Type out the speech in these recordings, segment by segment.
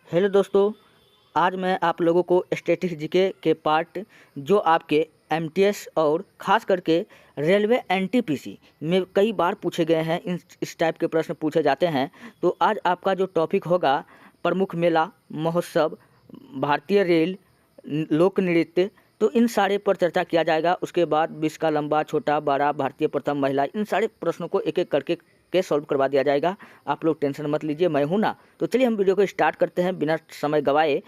Hello दोस्तों, आज मैं आप लोगों को स्टैटिस्टिक्स जीके के पार्ट जो आपके एमटीएस और ख़ास करके रेलवे एनटीपीसी में कई बार पूछे गए हैं, इस टाइप के प्रश्न पूछे जाते हैं। तो आज आपका जो टॉपिक होगा प्रमुख मेला महोत्सव, भारतीय रेल, लोक नृत्य, तो इन सारे पर चर्चा किया जाएगा। उसके बाद विश्व का लंबा छोटा बड़ा, भारतीय प्रथम महिला, इन सारे प्रश्नों को एक एक करके सॉल्व करवा दिया जाएगा। आप लोग टेंशन मत लीजिए, मैं हूं ना। तो चलिए हम वीडियो को स्टार्ट करते हैं बिना समय गवाए।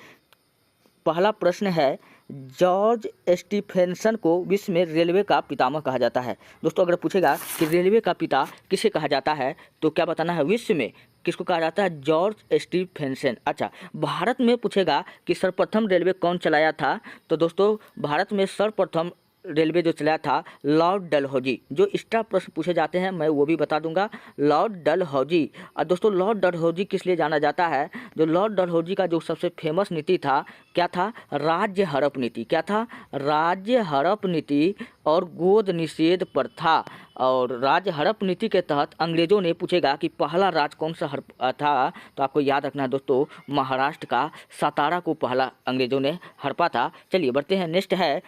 पहला प्रश्न है, जॉर्ज स्टीफेंसन को विश्व में रेलवे का पितामह कहा जाता है। दोस्तों, अगर पूछेगा कि रेलवे का पिता किसे कहा जाता है तो क्या बताना है, विश्व में किसको कहा जाता है, जॉर्ज स्टीफेंसन। अच्छा, भारत में पूछेगा कि सर्वप्रथम रेलवे कौन चलाया था, तो दोस्तों भारत में सर्वप्रथम रेलवे जो चलाया था लॉर्ड डलहौजी। जो एक्स्ट्रा प्रश्न पूछे जाते हैं मैं वो भी बता दूंगा, लॉर्ड डलहौजी। और दोस्तों लॉर्ड डलहौजी किस लिए जाना जाता है, जो लॉर्ड डलहौजी का जो सबसे फेमस नीति था क्या था, राज्य हड़प नीति। क्या था, राज्य हड़प नीति और गोद निषेध प्रथा। और राज्य हड़प नीति के तहत अंग्रेजों ने, पूछेगा कि पहला राज्य कौन सा था, तो आपको याद रखना है दोस्तों, महाराष्ट्र का सतारा को पहला अंग्रेजों ने हड़पा था। चलिए बढ़ते हैं, नेक्स्ट है,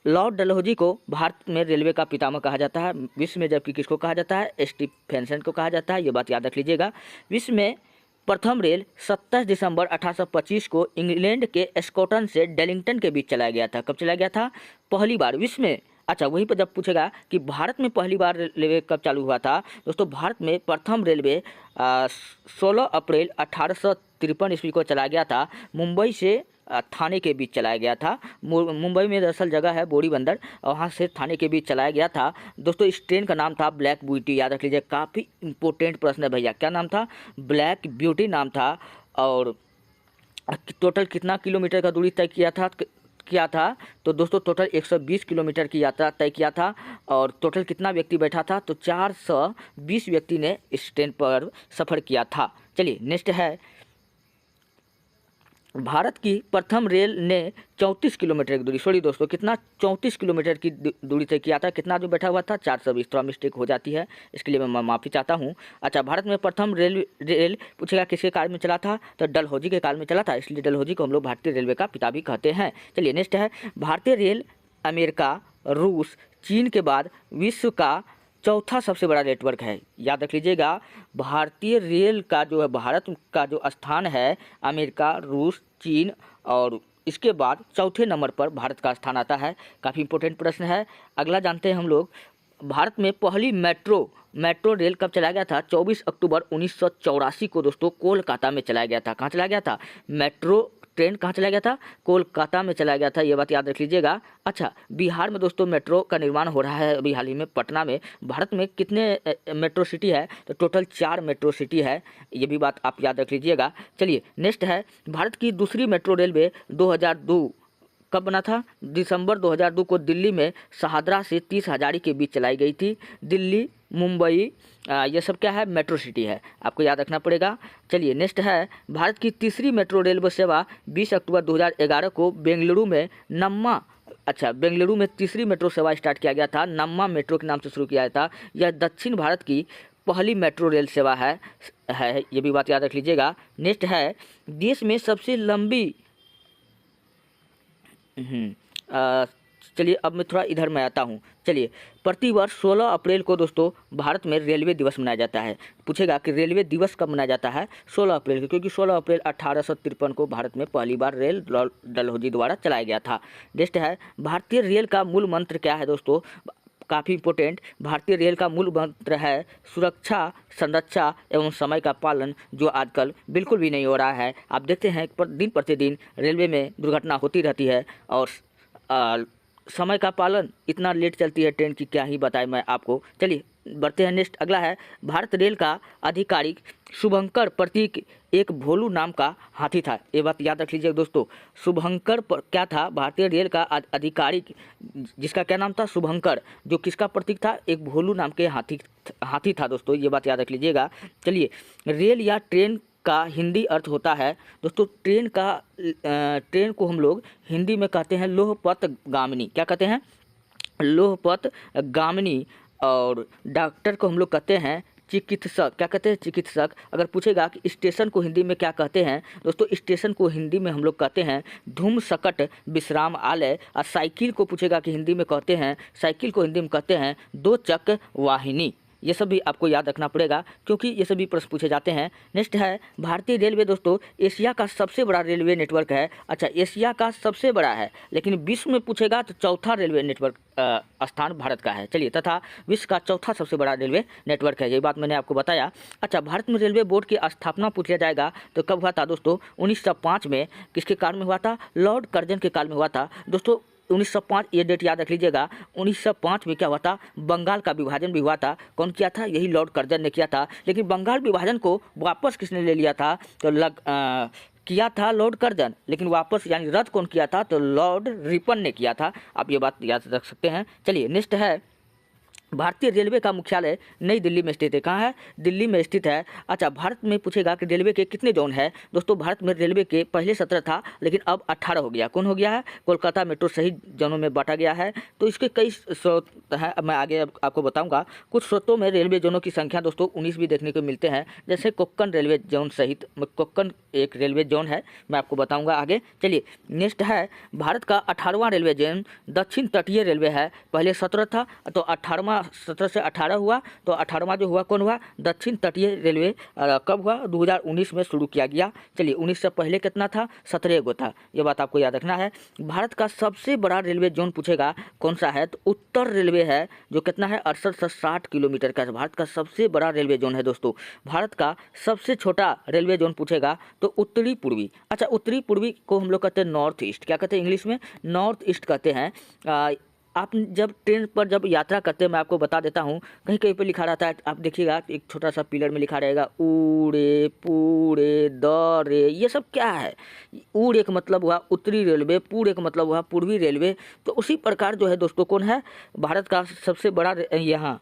लॉर्ड डलहौजी को भारत में रेलवे का पितामह कहा जाता है विश्व में, जबकि किसको कहा जाता है, स्टीफेंसन को कहा जाता है। ये बात याद रख लीजिएगा। विश्व में प्रथम रेल 27 दिसंबर 1825 को इंग्लैंड के स्कॉटलैंड से डेलिंगटन के बीच चलाया गया था। कब चलाया गया था, पहली बार विश्व में। अच्छा, वहीं पर जब पूछेगा कि भारत में पहली बार रेलवे कब चालू हुआ था, दोस्तों भारत में प्रथम रेलवे 16 अप्रैल 1853 ईस्वी को चलाया गया था। मुंबई से थाने के बीच चलाया गया था। मुंबई में दरअसल जगह है बोरी बंदर, वहाँ से थाने के बीच चलाया गया था। दोस्तों इस ट्रेन का नाम था ब्लैक ब्यूटी। याद रख लीजिए, काफ़ी इंपॉर्टेंट प्रश्न है भैया। क्या नाम था, ब्लैक ब्यूटी नाम था। और टोटल कितना किलोमीटर का दूरी तय किया था, तो दोस्तों टोटल 120 किलोमीटर की यात्रा तय किया था। और टोटल कितना व्यक्ति बैठा था, तो 420 व्यक्ति ने इस ट्रेन पर सफ़र किया था। चलिए नेक्स्ट है, भारत की प्रथम रेल ने 34 किलोमीटर की दूरी, सॉरी दोस्तों कितना, 34 किलोमीटर की दूरी तय किया था। कितना जो बैठा हुआ था, 420। थोड़ा मिस्टेक हो जाती है, इसके लिए मैं माफ़ी चाहता हूँ। अच्छा, भारत में प्रथम रेल पूछेगा किसके काल में चला था, तो डलहौजी के काल में चला था, इसलिए डलहौजी को हम लोग भारतीय रेलवे का पिता भी कहते हैं। चलिए नेक्स्ट है, भारतीय रेल अमेरिका, रूस, चीन के बाद विश्व का चौथा सबसे बड़ा नेटवर्क है। याद रख लीजिएगा, भारतीय रेल का जो है, भारत का जो स्थान है, अमेरिका, रूस, चीन और इसके बाद चौथे नंबर पर भारत का स्थान आता है। काफ़ी इंपॉर्टेंट प्रश्न है। अगला जानते हैं हम लोग, भारत में पहली मेट्रो रेल कब चलाया गया था, 24 अक्टूबर 1984 को दोस्तों कोलकाता में चलाया गया था। कहाँ चलाया गया था, मेट्रो ट्रेन कहाँ चलाया गया था, कोलकाता में चलाया गया था। ये बात याद रख लीजिएगा। अच्छा, बिहार में दोस्तों मेट्रो का निर्माण हो रहा है अभी हाल ही में, पटना में। भारत में कितने मेट्रो सिटी है, तो टोटल 4 मेट्रो सिटी है, ये भी बात आप याद रख लीजिएगा। चलिए नेक्स्ट है, भारत की दूसरी मेट्रो रेलवे 2002 कब बना था, दिसंबर 2002 को दिल्ली में शहादरा से 30 हजारी के बीच चलाई गई थी। दिल्ली, मुंबई, ये सब क्या है, मेट्रो सिटी है, आपको याद रखना पड़ेगा। चलिए नेक्स्ट है, भारत की तीसरी मेट्रो रेलवे सेवा 20 अक्टूबर 2011 को बेंगलुरु में नम्मा, अच्छा बेंगलुरु में तीसरी मेट्रो सेवा स्टार्ट किया गया था, नम्मा मेट्रो के नाम से शुरू किया था। यह दक्षिण भारत की पहली मेट्रो रेल सेवा है, ये भी बात याद रख लीजिएगा। नेक्स्ट है, देश में सबसे लंबी, चलिए अब मैं थोड़ा इधर में आता हूँ। चलिए, प्रतिवर्ष 16 अप्रैल को दोस्तों भारत में रेलवे दिवस मनाया जाता है। पूछेगा कि रेलवे दिवस कब मनाया जाता है, 16 अप्रैल को, क्योंकि 16 अप्रैल 1853 को भारत में पहली बार रेल डलहौजी द्वारा चलाया गया था। नेक्स्ट है, भारतीय रेल का मूल मंत्र क्या है दोस्तों, काफ़ी इंपॉर्टेंट, भारतीय रेल का मूल मंत्र है सुरक्षा, संरक्षा एवं समय का पालन, जो आजकल बिल्कुल भी नहीं हो रहा है। आप देखते हैं दिन प्रतिदिन रेलवे में दुर्घटना होती रहती है, और समय का पालन, इतना लेट चलती है ट्रेन की, क्या ही बताएं मैं आपको। चलिए बढ़ते हैं, नेक्स्ट अगला है, भारत रेल का आधिकारिक शुभंकर प्रतीक एक भोलू नाम का हाथी था। ये बात याद रख लीजिए दोस्तों, शुभंकर क्या था, भारतीय रेल का आधिकारिक जिसका क्या नाम था, शुभंकर, जो किसका प्रतीक था, एक भोलू नाम के हाथी था दोस्तों, ये बात याद रख लीजिएगा। चलिए, रेल या ट्रेन का हिंदी अर्थ होता है दोस्तों, ट्रेन को हम लोग हिंदी में कहते हैं लोहपथ गामिनी। क्या कहते हैं, लोहपथ गामिनी। और डॉक्टर को हम लोग कहते हैं चिकित्सक, क्या कहते हैं? चिकित्सक। अगर पूछेगा कि स्टेशन को हिंदी में क्या कहते हैं दोस्तों, स्टेशन को हिंदी में हम लोग कहते हैं धूम सकट विश्राम आलय। और साइकिल को पूछेगा कि हिंदी में कहते हैं, साइकिल को हिंदी में कहते हैं दो चक वाहिनी। ये सब भी आपको याद रखना पड़ेगा क्योंकि ये सभी प्रश्न पूछे जाते हैं। नेक्स्ट है भारतीय रेलवे दोस्तों एशिया का सबसे बड़ा रेलवे नेटवर्क है। अच्छा, एशिया का सबसे बड़ा है, लेकिन विश्व में पूछेगा तो चौथा रेलवे नेटवर्क स्थान भारत का है। चलिए, तथा विश्व का चौथा सबसे बड़ा रेलवे नेटवर्क है, ये बात मैंने आपको बताया। अच्छा, भारत में रेलवे बोर्ड की स्थापना पूछ लिया जाएगा तो कब हुआ था दोस्तों? 1905 में। किसके काल में हुआ था? लॉर्ड कर्जन के काल में हुआ था दोस्तों। 1905, ये डेट याद रख लीजिएगा। 1905 में क्या हुआ था? बंगाल का विभाजन भी हुआ था। कौन किया था? यही लॉर्ड कर्जन ने किया था। लेकिन बंगाल विभाजन को वापस किसने ले लिया था? तो किया था लॉर्ड कर्जन, लेकिन वापस यानी रद्द कौन किया था? तो लॉर्ड रिपन ने किया था। आप ये बात याद रख सकते हैं। चलिए, नेक्स्ट है भारतीय रेलवे का मुख्यालय नई दिल्ली में स्थित है। कहाँ है? दिल्ली में स्थित है। अच्छा, भारत में पूछेगा कि रेलवे के कितने जोन है दोस्तों? भारत में रेलवे के पहले 17 था, लेकिन अब 18 हो गया। कौन हो गया है? कोलकाता मेट्रो सहित जोनों में बांटा गया है। तो इसके कई स्रोत हैं, अब मैं आगे आपको बताऊंगा। कुछ स्रोतों में रेलवे जोनों की संख्या दोस्तों 19 भी देखने को मिलते हैं, जैसे कोक्कन रेलवे जोन सहित। कोक्कन एक रेलवे जोन है, मैं आपको बताऊँगा आगे। चलिए, नेक्स्ट है भारत का 18वां रेलवे जोन दक्षिण तटीय रेलवे है। पहले 17 था, तो 18वां 17 से 18 हुआ, तो 18वां जो हुआ कौन हुआ? दक्षिण तटीय रेलवे। कब हुआ? 2019 में शुरू किया गया। चलिए, 19 से पहले कितना था? 17 गो था। ये बात आपको याद रखना है। भारत का सबसे बड़ा रेलवे जोन पूछेगा कौन सा है? तो उत्तर रेलवे है, जो कितना है? 68 से 60 किलोमीटर का। भारत का सबसे बड़ा रेलवे जोन है दोस्तों। भारत का सबसे छोटा रेलवे जोन पूछेगा तो उत्तरी पूर्वी। अच्छा, उत्तरी पूर्वी को हम लोग कहते हैं नॉर्थ ईस्ट। क्या कहते हैं इंग्लिश में? नॉर्थ ईस्ट कहते हैं। आप जब ट्रेन पर जब यात्रा करते हैं, मैं आपको बता देता हूँ, कहीं कहीं पे लिखा रहता है, आप देखिएगा एक छोटा सा पिलर में लिखा रहेगा ऊड़े पूड़े दौड़े। ये सब क्या है? ऊड़े का मतलब हुआ उत्तरी रेलवे, पूड़े का मतलब हुआ पूर्वी रेलवे। तो उसी प्रकार जो है दोस्तों कौन है भारत का सबसे बड़ा यहाँ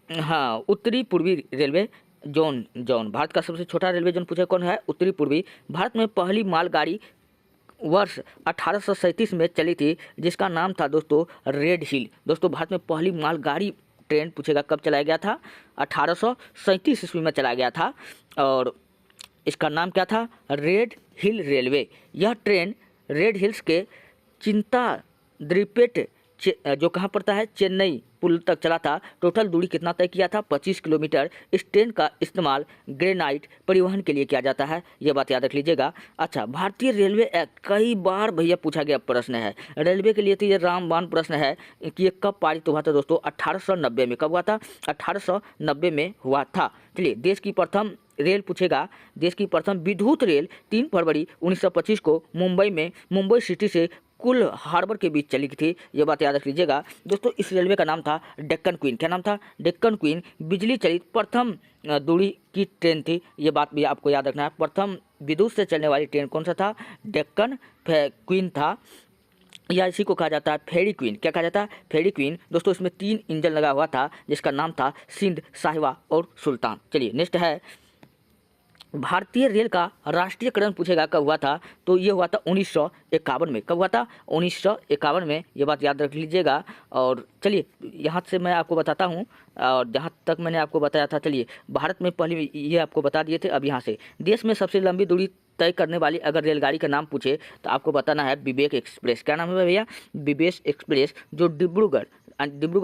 हाँ उत्तरी पूर्वी रेलवे जोन। भारत का सबसे छोटा रेलवे जोन पूछे कौन है? उत्तरी पूर्वी। भारत में पहली मालगाड़ी वर्ष 1837 में चली थी, जिसका नाम था दोस्तों रेड हिल। दोस्तों, भारत में पहली मालगाड़ी ट्रेन पूछेगा कब चलाया गया था? 1837 ईस्वी में चलाया गया था, और इसका नाम क्या था? रेड हिल रेलवे। यह ट्रेन रेड हिल्स के चिंताद्रिपेट जो कहाँ पड़ता है? चेन्नई पुल तक चला था। टोटल दूरी कितना तय किया था? 25 किलोमीटर। इस ट्रेन का इस्तेमाल ग्रेनाइट परिवहन के लिए किया जाता है, ये बात याद रख लीजिएगा। अच्छा, भारतीय रेलवे एक्ट कई बार भैया पूछा गया प्रश्न है रेलवे के लिए, तो ये रामबाण प्रश्न है कि ये कब पारित हुआ था दोस्तों? 1890 में। कब हुआ था? 1890 में हुआ था। चलिए, देश की प्रथम रेल पूछेगा। देश की प्रथम विद्युत रेल 3 फरवरी 1925 को मुंबई सिटी से कुल हार्बर के बीच चली थी, ये बात याद रख लीजिएगा दोस्तों। इस रेलवे का नाम था डेक्कन क्वीन। क्या नाम था? डेक्कन क्वीन। बिजली चलित प्रथम दूरी की ट्रेन थी, ये बात भी आपको याद रखना है। प्रथम विद्युत से चलने वाली ट्रेन कौन सा था? डेक्कन क्वीन था, या इसी को कहा जाता है फेरी क्वीन। क्या कहा जाता है? फेरी क्वीन। दोस्तों, इसमें 3 इंजन लगा हुआ था, जिसका नाम था सिंध, साहिवा और सुल्तान। चलिए, नेक्स्ट है भारतीय रेल का राष्ट्रीयकरण पूछेगा कब हुआ था? तो ये हुआ था 1951 में। कब हुआ था? 1951 में, ये बात याद रख लीजिएगा। और चलिए, यहाँ से मैं आपको बताता हूँ, और जहाँ तक मैंने आपको बताया था, चलिए भारत में पहले ये आपको बता दिए थे। अब यहाँ से देश में सबसे लंबी दूरी तय करने वाली अगर रेलगाड़ी का नाम पूछे तो आपको बताना है विवेक एक्सप्रेस। क्या नाम है भैया? विवेक एक्सप्रेस, जो डिब्रूगढ़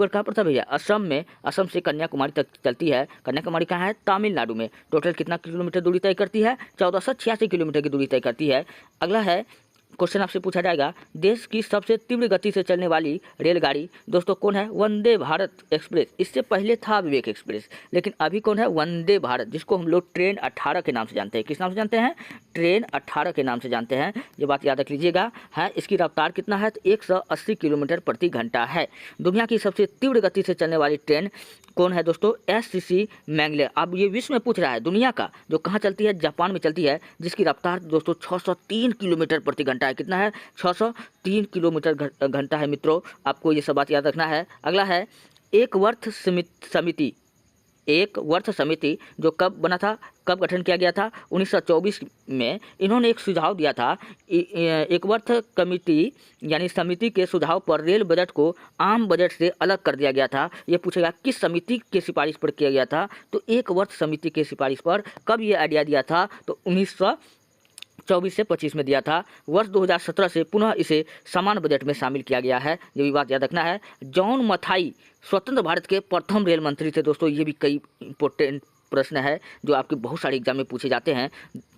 कहाँ पर था भैया? असम में। असम से कन्याकुमारी तक चलती है। कन्याकुमारी कहाँ है? तमिलनाडु में। टोटल कितना किलोमीटर दूरी तय करती है? 1486 किलोमीटर की दूरी तय करती है। अगला है क्वेश्चन आपसे पूछा जाएगा, देश की सबसे तीव्र गति से चलने वाली रेलगाड़ी दोस्तों कौन है? वंदे भारत एक्सप्रेस। इससे पहले था विवेक एक्सप्रेस, लेकिन अभी कौन है? वंदे भारत, जिसको हम लोग ट्रेन 18 के नाम से जानते हैं। किस नाम से जानते हैं? ट्रेन 18 के नाम से जानते हैं, ये बात याद रख लीजिएगा। है, इसकी रफ्तार कितना है? तो 180 किलोमीटर प्रति घंटा है। दुनिया की सबसे तीव्र गति से चलने वाली ट्रेन कौन है दोस्तों? SCC मैंगलोर। अब ये विश्व में पूछ रहा है, दुनिया का जो कहाँ चलती है? जापान में चलती है, जिसकी रफ्तार दोस्तों 603 किलोमीटर प्रति घंटा है। कितना है? 603 किलोमीटर घंटा है मित्रों, आपको ये सब बात याद रखना है। अगला है एक वर्थ समिति एक वर्ष समिति जो कब बना था, कब गठन किया गया था, 1924 में। इन्होंने एक सुझाव दिया था, एक वर्ष कमेटी यानी समिति के सुझाव पर रेल बजट को आम बजट से अलग कर दिया गया था। ये पूछेगा किस समिति के सिफारिश पर किया गया था, तो एक वर्ष समिति के सिफारिश पर। कब ये आइडिया दिया था, तो 1924 से 25 में दिया था। वर्ष 2017 से पुनः इसे समान बजट में शामिल किया गया है, ये भी बात याद रखना है। जॉन मथाई स्वतंत्र भारत के प्रथम रेल मंत्री थे। दोस्तों ये भी कई इंपॉर्टेंट प्रश्न है जो आपके बहुत सारे एग्जाम में पूछे जाते हैं।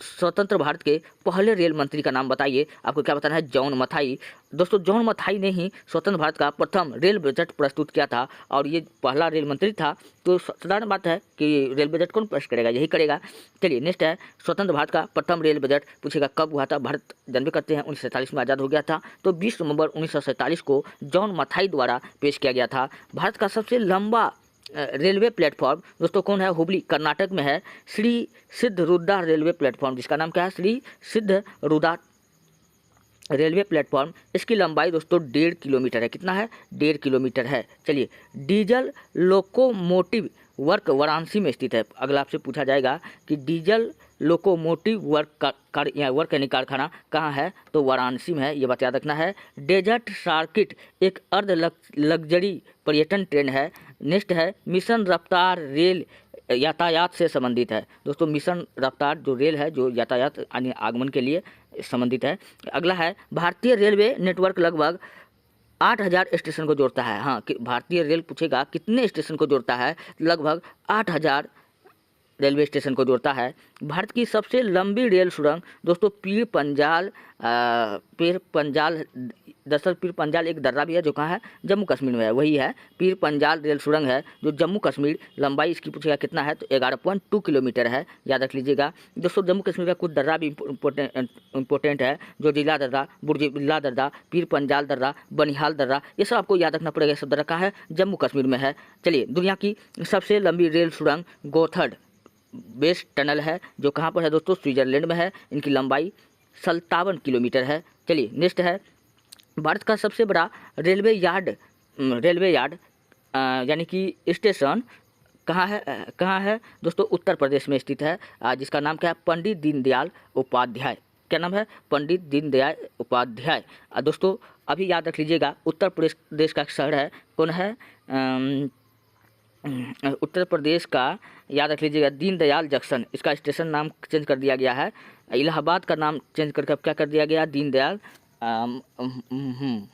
स्वतंत्र भारत के पहले रेल मंत्री का नाम बताइए, आपको क्या बताना है, जॉन मथाई। दोस्तों जॉन मथाई ने ही स्वतंत्र भारत का प्रथम रेल बजट प्रस्तुत किया था और ये पहला रेल मंत्री था, तो साधारण बात है कि रेल बजट कौन पेश करेगा, यही करेगा। चलिए नेक्स्ट है, स्वतंत्र भारत का प्रथम रेल बजट पूछेगा कब हुआ था। भारत जन्म करते हैं 1947 में आज़ाद हो गया था, तो 20 नवंबर 1947 को जॉन मथाई द्वारा पेश किया गया था। भारत का सबसे लंबा रेलवे प्लेटफॉर्म दोस्तों कौन है, हुबली कर्नाटक में है, श्री सिद्ध रुद्रा रेलवे प्लेटफॉर्म, जिसका नाम क्या है, श्री सिद्ध रुद्रा रेलवे प्लेटफॉर्म। इसकी लंबाई दोस्तों 1.5 किलोमीटर है। कितना है, 1.5 किलोमीटर है। चलिए, डीजल लोकोमोटिव वर्क वाराणसी में स्थित है। अगला आपसे पूछा जाएगा कि डीजल लोकोमोटिव वर्क यानी कारखाना कहाँ है, तो वाराणसी में है, ये बात याद रखना है। डेजर्ट सर्किट एक अर्ध लग्जरी पर्यटन ट्रेन है। नेक्स्ट है, मिशन रफ्तार रेल यातायात से संबंधित है। दोस्तों मिशन रफ्तार जो रेल है जो यातायात यानी आगमन के लिए संबंधित है। अगला है, भारतीय रेलवे नेटवर्क लगभग 8000 स्टेशन को जोड़ता है। हाँ, भारतीय रेल पूछेगा कितने स्टेशन को जोड़ता है, लगभग 8000 रेलवे स्टेशन को जोड़ता है। भारत की सबसे लंबी रेल सुरंग दोस्तों पीर पंजाल दरअसल पीर पंजाल एक दर्रा भी है जो कहाँ है, जम्मू कश्मीर में है, वही है पीर पंजाल रेल सुरंग है जो जम्मू कश्मीर। लंबाई इसकी पूछेगा कितना है, तो 11.2 किलोमीटर है, याद रख लीजिएगा। दोस्तों जम्मू कश्मीर का कुछ दर्रा भी इंपॉर्टेंट है, जो जिला दर्रा, बुर्जिला दर्रा, पीर पंजाल दर्रा, बनिहाल दर्रा, ये सब आपको याद रखना पड़ेगा। सब दर्रा कहाँ है, जम्मू कश्मीर में है। चलिए, दुनिया की सबसे लंबी रेल सुरंग गोथर्ड बेस टनल है जो कहाँ पर है दोस्तों, स्विट्जरलैंड में है। इनकी लंबाई 57 किलोमीटर है। चलिए नेक्स्ट है, भारत का सबसे बड़ा रेलवे यार्ड यानी कि स्टेशन कहाँ है दोस्तों, उत्तर प्रदेश में स्थित है, जिसका नाम क्या है, पंडित दीनदयाल उपाध्याय। क्या नाम है, पंडित दीनदयाल उपाध्याय। दोस्तों अभी याद रख लीजिएगा, उत्तर प्रदेश का शहर है, कौन है, उत्तर प्रदेश का याद रख लीजिएगा, दीनदयाल जंक्शन। इसका स्टेशन नाम चेंज कर दिया गया है। इलाहाबाद का नाम चेंज करके अब क्या कर दिया गया, दीनदयाल,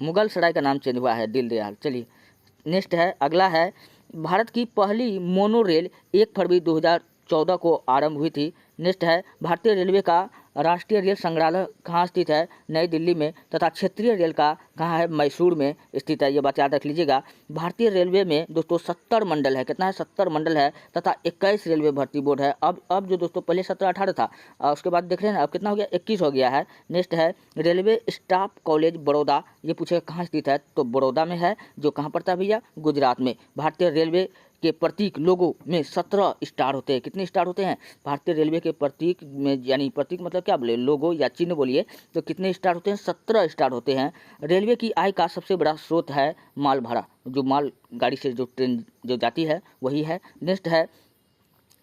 मुगल सराय का नाम चेंज हुआ है, दीनदयाल। चलिए नेक्स्ट है, अगला है, भारत की पहली मोनो रेल 1 फरवरी 2014 को आरंभ हुई थी। नेक्स्ट है, भारतीय रेलवे का राष्ट्रीय रेल संग्रहालय कहाँ स्थित है, नई दिल्ली में, तथा क्षेत्रीय रेल का कहाँ है, मैसूर में स्थित है, ये बात याद रख लीजिएगा। भारतीय रेलवे में दोस्तों 70 मंडल है। कितना है, 70 मंडल है, तथा 21 रेलवे भर्ती बोर्ड है। अब जो दोस्तों पहले 17-18 था, उसके बाद देख रहे हैं अब कितना हो गया, 21 हो गया है। नेक्स्ट है, रेलवे स्टाफ कॉलेज बड़ौदा, ये पूछेगा कहाँ स्थित है, तो बड़ौदा में है, जो कहाँ पड़ता है भैया, गुजरात में। भारतीय रेलवे के प्रतीक लोगो में 17 स्टार होते हैं। कितने स्टार होते हैं, भारतीय रेलवे के प्रतीक में, यानी प्रतीक मतलब क्या बोले, लोगो या चिन्ह बोलिए, तो कितने स्टार होते हैं, 17 स्टार होते हैं। रेलवे की आय का सबसे बड़ा स्रोत है माल भाड़ा, जो माल गाड़ी से जो ट्रेन जो जाती है वही है। नेक्स्ट है,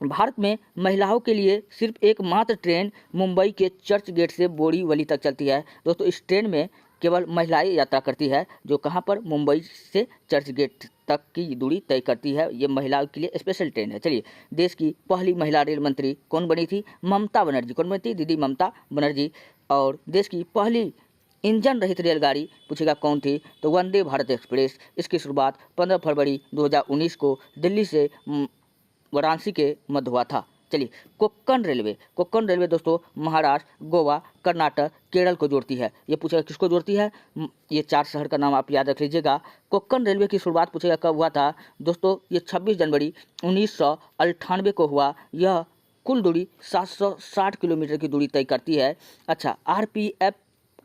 भारत में महिलाओं के लिए सिर्फ एकमात्र ट्रेन मुंबई के चर्च गेट से बोरीवली तक चलती है। दोस्तों इस ट्रेन में केवल महिलाएं यात्रा करती है, जो कहाँ पर, मुंबई से चर्च गेट तक की दूरी तय करती है। ये महिलाओं के लिए स्पेशल ट्रेन है। चलिए, देश की पहली महिला रेल मंत्री कौन बनी थी, ममता बनर्जी। कौन बनी थी, दीदी ममता बनर्जी। और देश की पहली इंजन रहित रेलगाड़ी पूछेगा कौन थी, तो वंदे भारत एक्सप्रेस। इसकी शुरुआत 15 फरवरी 2019 को दिल्ली से वाराणसी के मध्य हुआ था। चलिए, कोंकण रेलवे दोस्तों महाराष्ट्र, गोवा, कर्नाटक, केरल को जोड़ती है। ये पूछेगा किसको जोड़ती है, ये 4 शहर का नाम आप याद रख लीजिएगा। कोंकण रेलवे की शुरुआत पूछेगा कब हुआ था, दोस्तों ये 26 जनवरी 1998 को हुआ। यह कुल दूरी 760 किलोमीटर की दूरी तय करती है। अच्छा, RPF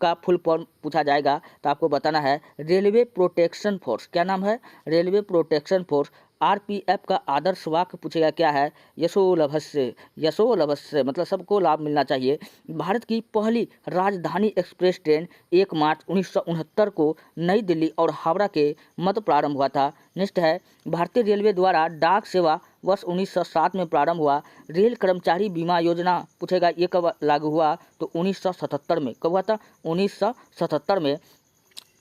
का फुल फॉर्म पूछा जाएगा तो आपको बताना है, रेलवे प्रोटेक्शन फोर्स। क्या नाम है, रेलवे प्रोटेक्शन फोर्स। आरपीएफ का आदर्श वाक्य पूछेगा क्या है? यशो लभस्य, यशो लभस्य मतलब सबको लाभ मिलना चाहिए। भारत की पहली राजधानी एक्सप्रेस ट्रेन 1 मार्च 1969 को नई दिल्ली और हावड़ा के मध्य प्रारंभ हुआ था। नेक्स्ट है, भारतीय रेलवे द्वारा डाक सेवा वर्ष 1907 में प्रारंभ हुआ। रेल कर्मचारी बीमा योजना पूछेगा ये कब लागू हुआ? तो 1977 में। कब हुआ था? 1977 में।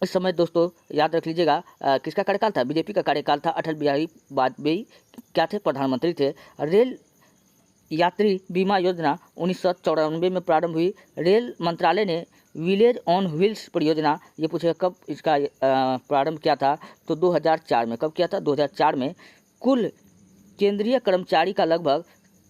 इस समय दोस्तों याद रख लीजिएगा किसका कार्यकाल था? बीजेपी का कार्यकाल था। अटल बिहारी वाजपेयी क्या थे? प्रधानमंत्री थे। रेल यात्री बीमा योजना 1994 में प्रारंभ हुई। रेल मंत्रालय ने विलेज ऑन व्हील्स परियोजना, ये पूछेगा कब इसका प्रारंभ किया था? तो 2004 में। कब किया था? 2004 में। कुल केंद्रीय कर्मचारी का लगभग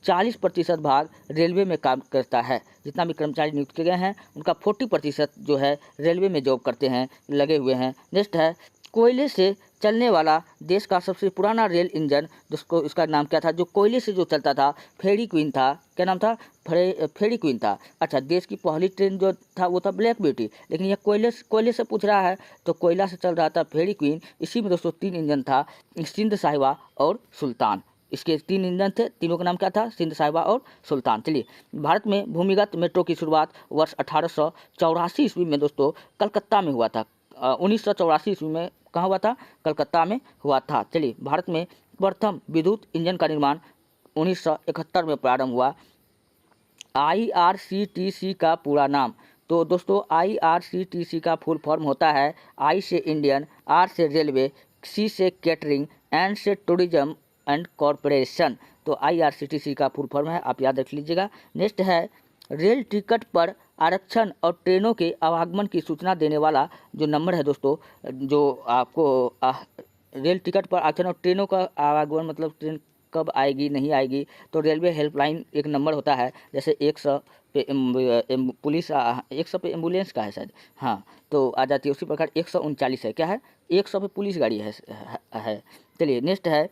40% भाग रेलवे में काम करता है। जितना भी कर्मचारी नियुक्त किए गए हैं उनका 40% जो है रेलवे में जॉब करते हैं, लगे हुए हैं। नेक्स्ट है, कोयले से चलने वाला देश का सबसे पुराना रेल इंजन, जिसको इसका नाम क्या था? जो कोयले से जो चलता था, फेरी क्वीन था। क्या नाम था? फेरी क्वीन था। अच्छा, देश की पहली ट्रेन जो था वो था ब्लैक ब्यूटी, लेकिन यह कोयले से पूछ रहा है तो कोयला से चल रहा था फेरी क्वीन। इसी में दोस्तों 3 इंजन था, सिंध साहिबा और सुल्तान। इसके 3 इंजन थे, तीनों का नाम क्या था? सिंध साहिबा और सुल्तान। चलिए, भारत में भूमिगत मेट्रो की शुरुआत वर्ष 1884 ईस्वी में दोस्तों कलकत्ता में हुआ था। 1984 ईस्वी में कहाँ हुआ था? कलकत्ता में हुआ था। चलिए, भारत में प्रथम विद्युत इंजन का निर्माण 1971 में प्रारंभ हुआ। IRCTC का पूरा नाम, तो दोस्तों IRCTC का फुल फॉर्म होता है I से इंडियन, R से रेलवे, C से कैटरिंग, N से टूरिज्म एंड कॉरपोरेशन। तो IRCTC का फुल फॉर्म है, आप याद रख लीजिएगा। नेक्स्ट है, रेल टिकट पर आरक्षण और ट्रेनों के आवागमन की सूचना देने वाला जो नंबर है दोस्तों, जो आपको रेल टिकट पर आरक्षण और ट्रेनों का आवागमन मतलब ट्रेन कब आएगी नहीं आएगी, तो रेलवे हेल्पलाइन एक नंबर होता है। जैसे 100 पे पुलिस 100 पे एम्बुलेंस का है शायद, हाँ, तो आ जाती है। उसी प्रकार 139 है। क्या है? 100 पे पुलिस गाड़ी है। चलिए, नेक्स्ट है,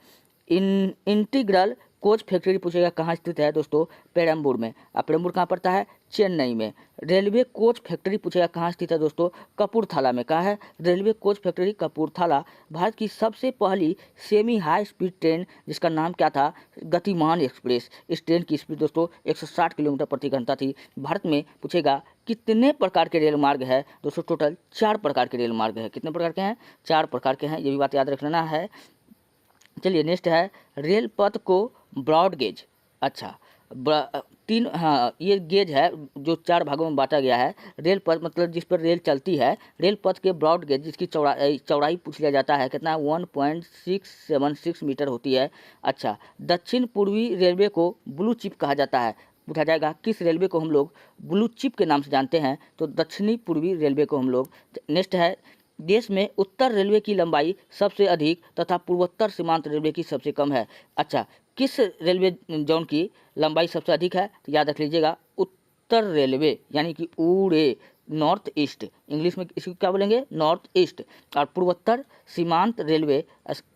इंटीग्रल कोच फैक्ट्री पूछेगा कहाँ स्थित है दोस्तों? पेरम्बूर में। अब पेरम्बूर कहाँ पड़ता है? चेन्नई में। रेलवे कोच फैक्ट्री पूछेगा कहाँ स्थित है दोस्तों? कपूरथला में। कहाँ है? Railway coach factory Kapurthala. Bharat की सबसे पहली सेमी हाई स्पीड ट्रेन जिसका नाम क्या था? गतिमान एक्सप्रेस। इस ट्रेन की स्पीड दोस्तों 160 किलोमीटर प्रति घंटा थी। भारत में पूछेगा कितने प्रकार के रेल मार्ग है दोस्तों? टोटल 4 प्रकार के रेल मार्ग है। कितने प्रकार के हैं? 4 प्रकार के हैं, ये भी बात याद रखना है। चलिए, नेक्स्ट है, रेल पथ को ब्रॉड गेज, अच्छा 3, हाँ, ये गेज है जो 4 भागों में बांटा गया है। रेल पथ मतलब जिस पर रेल चलती है, रेल पथ के ब्रॉड गेज जिसकी चौड़ाई पूछ लिया जाता है कितना? 1.676 मीटर होती है। अच्छा, दक्षिण पूर्वी रेलवे को ब्लू चिप कहा जाता है। पूछा जाएगा किस रेलवे को हम लोग ब्लू चिप के नाम से जानते हैं? तो दक्षिणी पूर्वी रेलवे को हम लोग। नेक्स्ट है, देश में उत्तर रेलवे की लंबाई सबसे अधिक तथा पूर्वोत्तर सीमांत रेलवे की सबसे कम है। अच्छा, किस रेलवे जोन की लंबाई सबसे अधिक है? तो याद रख लीजिएगा उत्तर रेलवे, यानी कि ऊड़े, नॉर्थ ईस्ट, इंग्लिश में इसको क्या बोलेंगे? North east. और पूर्वोत्तर सीमांत रेलवे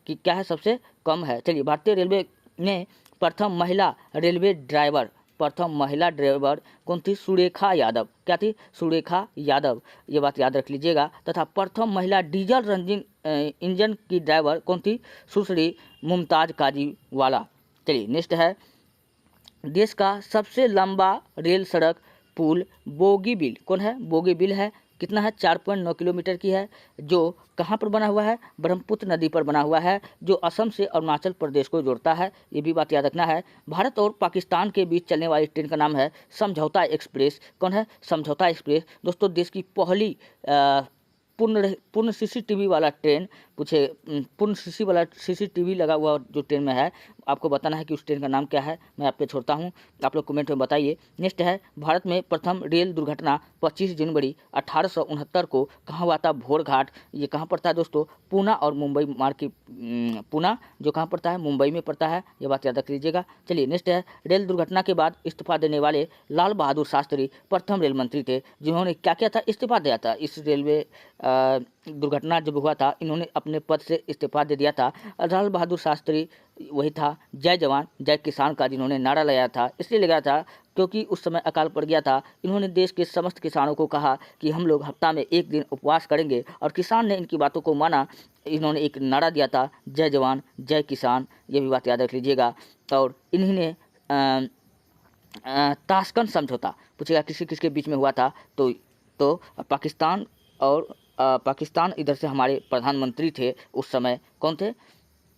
की क्या है? सबसे कम है। चलिए, भारतीय रेलवे में प्रथम महिला ड्राइवर कौन थी? सुरेखा यादव। क्या थी? सुरेखा यादव, ये बात याद रख लीजिएगा। तथा प्रथम महिला डीजल इंजन की ड्राइवर कौन थी? सुश्री मुमताज काजीवाला। चलिए, नेक्स्ट है, देश का सबसे लंबा रेल सड़क पुल बोगीबिल कौन है? बोगीबिल है। कितना है? 4.9 किलोमीटर की है। जो कहाँ पर बना हुआ है? ब्रह्मपुत्र नदी पर बना हुआ है, जो असम से अरुणाचल प्रदेश को जोड़ता है। ये भी बात याद रखना है। भारत और पाकिस्तान के बीच चलने वाली ट्रेन का नाम है समझौता एक्सप्रेस। कौन है? समझौता एक्सप्रेस। दोस्तों, देश की पहली पूर्ण CCTV वाला ट्रेन पूछे, पूर्ण CCTV लगा हुआ जो ट्रेन में है, आपको बताना है कि उस ट्रेन का नाम क्या है। मैं आप पे छोड़ता हूँ, आप लोग कमेंट में बताइए। नेक्स्ट है, भारत में प्रथम रेल दुर्घटना 25 जनवरी 1869 को कहाँ हुआ था? भोरघाट। ये कहाँ पड़ता है दोस्तों? पूना और मुंबई मार्ग की, पूना जो कहाँ पड़ता है? मुंबई में पड़ता है, ये बात याद रख लीजिएगा। चलिए, नेक्स्ट है, रेल दुर्घटना के बाद इस्तीफा देने वाले लाल बहादुर शास्त्री प्रथम रेल मंत्री थे, जिन्होंने क्या किया था? इस्तीफा दिया था। इस रेलवे दुर्घटना जब हुआ था, इन्होंने अपने पद से इस्तीफा दे दिया था। लाल बहादुर शास्त्री वही था, जय जवान जय किसान का जिन्होंने नारा लगाया था। इसलिए लगाया था क्योंकि उस समय अकाल पड़ गया था। इन्होंने देश के समस्त किसानों को कहा कि हम लोग हफ्ता में एक दिन उपवास करेंगे, और किसान ने इनकी बातों को माना। इन्होंने एक नारा दिया था, जय जवान जय किसान, ये भी बात याद रख लीजिएगा। और इन्हीं ने ताशकंद समझौता पूछेगा किसी किसके बीच में हुआ था, तो पाकिस्तान और पाकिस्तान, इधर से हमारे प्रधानमंत्री थे उस समय, कौन थे?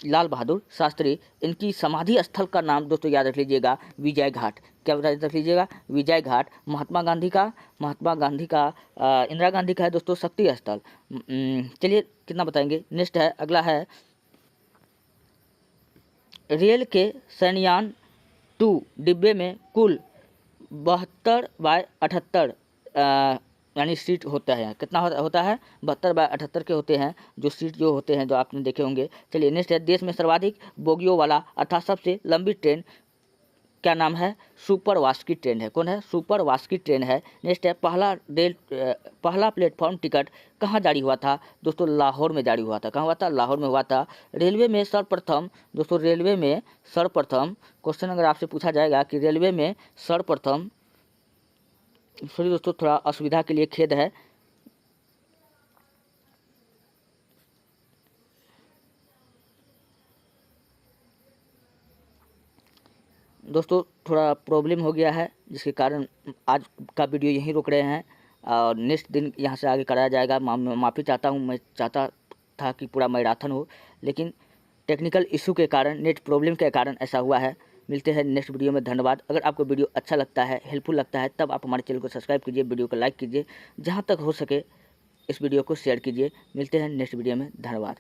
लाल बहादुर शास्त्री। इनकी समाधि स्थल का नाम दोस्तों याद रख लीजिएगा, विजय घाट। क्या याद रख लीजिएगा? विजय घाट। महात्मा गांधी का इंदिरा गांधी का है दोस्तों शक्ति स्थल। चलिए कितना बताएंगे। नेक्स्ट है, अगला है, रेल के शयनयान 2 डिब्बे में कुल 72/78 यानी सीट होता है। कितना होता है? 72/78 के होते हैं जो सीट जो होते हैं, जो आपने देखे होंगे। चलिए नेक्स्ट है, देश में सर्वाधिक बोगियों वाला अर्थात सबसे लंबी ट्रेन क्या नाम है? सुपर वास्की ट्रेन है। कौन है? सुपर वास्की ट्रेन है। नेक्स्ट है, पहला प्लेटफॉर्म टिकट कहाँ जारी हुआ था? दोस्तों लाहौर में जारी हुआ था। कहाँ हुआ था? लाहौर में हुआ था। रेलवे में सर्वप्रथम, दोस्तों रेलवे में सर्वप्रथम, क्वेश्चन अगर आपसे पूछा जाएगा कि रेलवे में सर्वप्रथम, सॉरी दोस्तों थोड़ा असुविधा के लिए खेद है, दोस्तों थोड़ा प्रॉब्लम हो गया है, जिसके कारण आज का वीडियो यहीं रोक रहे हैं, और नेक्स्ट दिन यहाँ से आगे कराया जाएगा। माफ़ी चाहता हूँ, मैं चाहता था कि पूरा मैराथन हो, लेकिन टेक्निकल इशू के कारण, नेट प्रॉब्लम के कारण ऐसा हुआ है। मिलते हैं नेक्स्ट वीडियो में। धन्यवाद। अगर आपको वीडियो अच्छा लगता है, हेल्पफुल लगता है, तब आप हमारे चैनल को सब्सक्राइब कीजिए, वीडियो को लाइक कीजिए, जहाँ तक हो सके इस वीडियो को शेयर कीजिए। मिलते हैं नेक्स्ट वीडियो में। धन्यवाद।